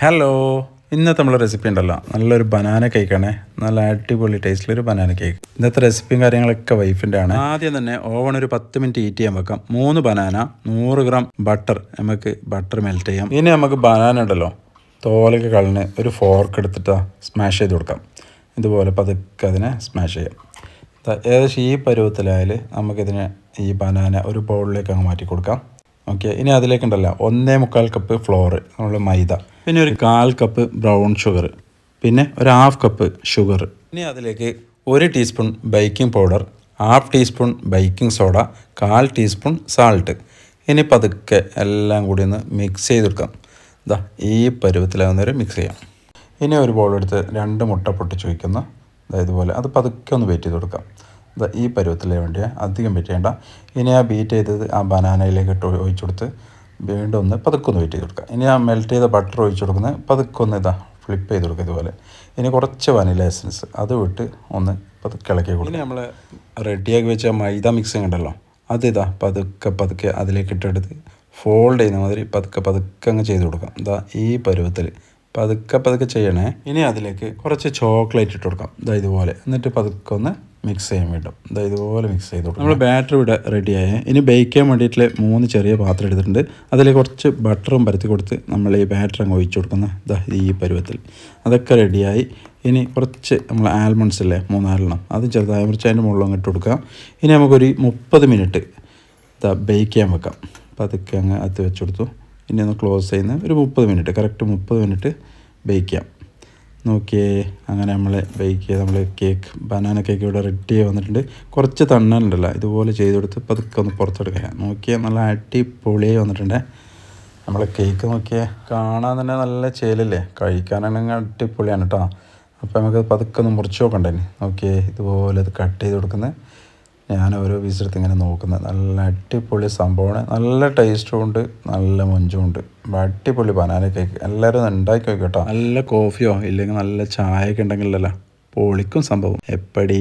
Hello, ഇന്നത്തെ നമ്മളെ recipe ഉണ്ടല്ലോ, നല്ലൊരു ബനാന കേക്കാണ്. നല്ല അടിപൊളി ടേസ്റ്റിലൊരു ബനാന കേക്ക്. ഇന്നത്തെ റെസിപ്പിയും കാര്യങ്ങളൊക്കെ വൈഫിൻ്റെ ആണ്. ആദ്യം തന്നെ ഓവൺ ഒരു 10 മിനിറ്റ് ഹീറ്റ് ചെയ്യാൻ വെക്കാം. 3 ബനാന, 100 ഗ്രാം ബട്ടർ, നമുക്ക് ബട്ടർ മെൽറ്റ് ചെയ്യാം. ഇനി നമുക്ക് ബനാന ഉണ്ടല്ലോ, തോലൊക്കെ കളഞ്ഞ് ഒരു ഫോർക്ക് എടുത്തിട്ട് സ്മാഷ് ചെയ്ത് കൊടുക്കാം. ഇതുപോലെ പതുക്കെ അതിനെ സ്മാഷ് ചെയ്യാം. ഏകദേശം ഈ പരുവത്തിലായാൽ നമുക്കിതിനെ ഈ ബനാന ഒരു ബൗളിലേക്ക് അങ്ങ് മാറ്റി കൊടുക്കാം. ഓക്കെ, ഇനി അതിലേക്കുണ്ടല്ലോ 1.25 കപ്പ് ഫ്ലോർ, നമ്മൾ മൈദ, പിന്നെ ഒരു 1/4 കപ്പ് ബ്രൗൺ ഷുഗർ, പിന്നെ ഒരു 1/2 കപ്പ് ഷുഗർ. ഇനി അതിലേക്ക് 1 teaspoon baking powder, 1/2 teaspoon baking soda, 1/4 teaspoon salt. ഇനി പതുക്കെ എല്ലാം കൂടി ഒന്ന് മിക്സ് ചെയ്തെടുക്കാം. ഈ പരുവത്തിലാകുന്നവരെ മിക്സ് ചെയ്യാം. ഇനി ഒരു ബൗളെടുത്ത് 2 മുട്ട പൊട്ടിച്ച് വയ്ക്കുന്ന ഇതുപോലെ അത് പതുക്കെ ഒന്ന് വെയിറ്റ് ചെയ്ത് കൊടുക്കാം. ഈ പരുവത്തിലേ വേണ്ടിയ, അധികം വെയിറ്റ് ചെയ്യേണ്ട. ഇനി ആ ബീറ്റ് ചെയ്തത് ആ ബനാനയിലേക്ക് ഒഴിച്ചു കൊടുത്ത് വീണ്ടും ഒന്ന് പതുക്കെ ഒന്ന് വെയിറ്റ് ചെയ്ത് കൊടുക്കുക. ഇനി ആ മെൽറ്റ് ചെയ്ത ബട്ടർ ഒഴിച്ചു കൊടുക്കുന്നത് പതുക്കെ ഒന്ന് ഫ്ലിപ്പ് ചെയ്ത് കൊടുക്കുക ഇതുപോലെ. ഇനി കുറച്ച് വനില എസൻസ് അത് വിട്ട് ഒന്ന് പതുക്കെ ഇളക്കി കൊടുക്കുക. ഇനി നമ്മൾ റെഡിയാക്കി വെച്ച മൈദ മിക്സിങ് ഉണ്ടല്ലോ, അത് പതുക്കെ അതിലേക്ക് ഇട്ടെടുത്ത് ഫോൾഡ് ചെയ്യുന്ന മാതിരി പതുക്കെ അങ്ങ് ചെയ്ത് കൊടുക്കാം. ഈ പരുവത്തിൽ പതുക്കെ ചെയ്യണേ. ഇനി അതിലേക്ക് കുറച്ച് ചോക്ലേറ്റ് ഇട്ട് കൊടുക്കാം, ഇതുപോലെ. എന്നിട്ട് പതുക്കെ ഒന്ന് മിക്സ് ചെയ്യാൻ വേണ്ടും. ഇതുപോലെ മിക്സ് ചെയ്ത് കൊടുക്കും. നമ്മൾ ബാറ്റർ ഇവിടെ റെഡിയായി. ഇനി ബേക്ക് ചെയ്യാൻ വേണ്ടിയിട്ട് 3 ചെറിയ പാത്രം എടുത്തിട്ടുണ്ട്. അതിലേക്ക് കുറച്ച് ബട്ടറും പരത്തി കൊടുത്ത് നമ്മൾ ഈ ബാറ്റർ അങ്ങ് ഒഴിച്ചു കൊടുക്കുന്ന ഈ പരുവത്തിൽ. അതൊക്കെ റെഡിയായി. ഇനി കുറച്ച് നമ്മൾ ആൽമണ്ട്സ് ഇല്ലേ, 3 ആൽമണ്ട്, അത് ചെറുതായി മുറിച്ച് അതിൻ്റെ മുകളിൽ അങ്ങ് ഇട്ട് കൊടുക്കാം. ഇനി നമുക്കൊരു 30 മിനിറ്റ് ബേക്ക് ചെയ്യാൻ വെക്കാം. പതുക്കെ അങ്ങ് അത് വെച്ച് കൊടുത്തു. ഇനി ഒന്ന് ക്ലോസ് ചെയ്യുന്ന ഒരു 30 മിനിറ്റ്, കറക്റ്റ് 30 മിനിറ്റ് ബേക്ക് ചെയ്യാം. നോക്കിയേ, അങ്ങനെ നമ്മൾ ബേക്ക് ചെയ്ത് നമ്മൾ കേക്ക്, ബനാന കേക്ക് ഇവിടെ റെഡി ആയി വന്നിട്ടുണ്ട്. കുറച്ച് തണ്ണലുണ്ടല്ലോ, ഇതുപോലെ ചെയ്ത് കൊടുത്ത് പതുക്കെ ഒന്ന് പുറത്തെടുക്കുക. നോക്കിയാൽ നല്ല അടിപൊളിയായി വന്നിട്ടുണ്ട് നമ്മളെ കേക്ക്. നോക്കിയാൽ കാണാൻ തന്നെ നല്ല ചേലല്ലേ, കഴിക്കാനാണെങ്കിൽ അടിപൊളിയാണ് കേട്ടോ. അപ്പോൾ നമുക്ക് പതുക്കെ ഒന്ന് മുറിച്ച് നോക്കണ്ടേ. നോക്കിയേ, ഇതുപോലെ അത് കട്ട് ചെയ്ത് കൊടുക്കുന്നത് ഞാൻ ഓരോ പീസെടുത്ത് ഇങ്ങനെ നോക്കുന്നത്. നല്ല അടിപൊളി സംഭവമാണ്. നല്ല ടേസ്റ്റും ഉണ്ട്, നല്ല മൊഞ്ചും ഉണ്ട്. അടിപൊളി ബനാന കേക്ക്. എല്ലാവരും ഉണ്ടാക്കി നോക്കി കേട്ടോ. നല്ല കോഫിയോ ഇല്ലെങ്കിൽ നല്ല ചായയൊക്കെ ഉണ്ടെങ്കിലല്ലോ പൊളിക്കും സംഭവം. എപ്പടി